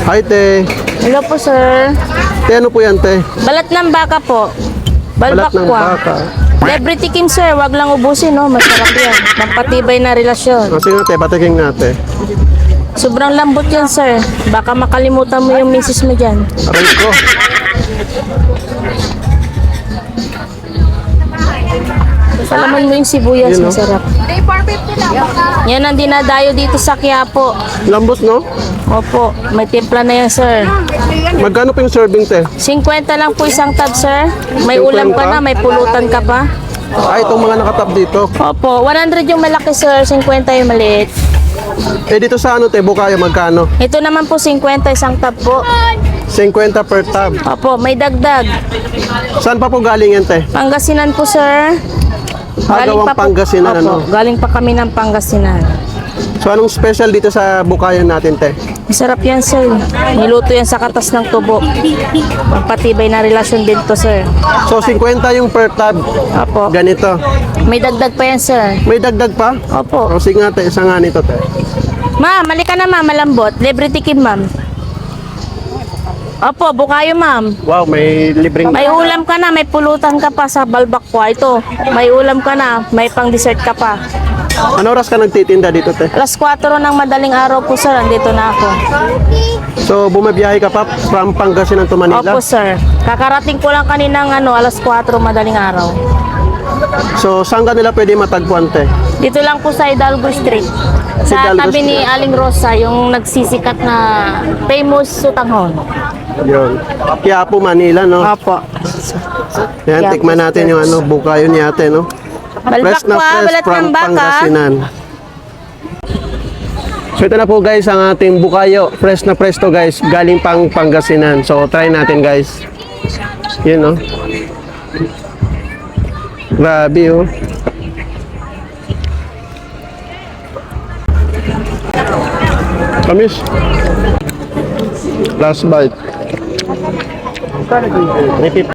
Hi, te. Hello po, sir. Te, ano po yan, te? Balat ng baka po. Balat ng Balbakwa. baka. Libre tikim, sir. Wag lang ubusin, no? Masarap yan. Pampatibay na relasyon. Sige nga, te. Patiking natin. Sobrang lambot yan, sir. Baka makalimutan mo yung misis mo dyan. Aray ko. Palaman mo yung sibuyas, Yun, no? masarap. Yan ang dinadayo dito sa Quiapo. Lambot, no? Opo, may timpla na yan, sir. Magkano po yung serving, te? 50 lang po isang tab, sir. May ulam ka na, may pulutan ka pa. Ay, itong mga nakatab dito. Opo, 100 yung malaki, sir. 50 yung maliit. Eh, dito sa ano, te? Bukaya, magkano? Ito naman po 50 isang tab po. 50 per tab. Opo, may dagdag. Saan pa po galing yan, te? Pangasinan po, sir. Hagawang Pangasinan, ano? Opo, galing pa kami ng Pangasinan. So, anong special dito sa Bukayan natin, te? Masarap yan, sir. Niluto yan sa katas ng tubo. Magpatibay na relasyon din to, sir. So, 50 yung per tab. Opo. Ganito. May dagdag pa yan, sir. May dagdag pa? Opo. O, sige nga, te. Isa nga nito, te. Ma'am, malika na, ma'am. Malambot. Libre tikim, ma'am. Opo, bukayo, ma'am. Wow, may libreng... May ulam ka na, may pulutan ka pa sa balbakwa. Ito, may ulam ka na, may pang dessert ka pa. Ano oras ka nagtitinda dito, te? Alas 4 ng madaling araw po, sir. Andito na ako. So, bumabiyahe ka pa from Pangasinan to Manila? Opo, sir. Kakarating ko lang kaninang alas 4 madaling araw. So, saan ka nila pwede matagpuan, te? Dito lang po sa Hidalgo Street. Sa Hidalgo tabi ni Street. Aling Rosa, yung nagsisikat na famous sutanghon. Yun. Quiapo, Manila, no? Opo. Yan, Quiapo tikman natin yung ano, bukayo ni ate, no? Fresh na Balbakwa, fresh balat from ng baka. Pangasinan. So, ito na po, guys, ang ating bukayo. Fresh na fresh to, guys. Galing pang Pangasinan. So, try natin, guys. Yun, no? Grabe, oh. Kamis. Last bite.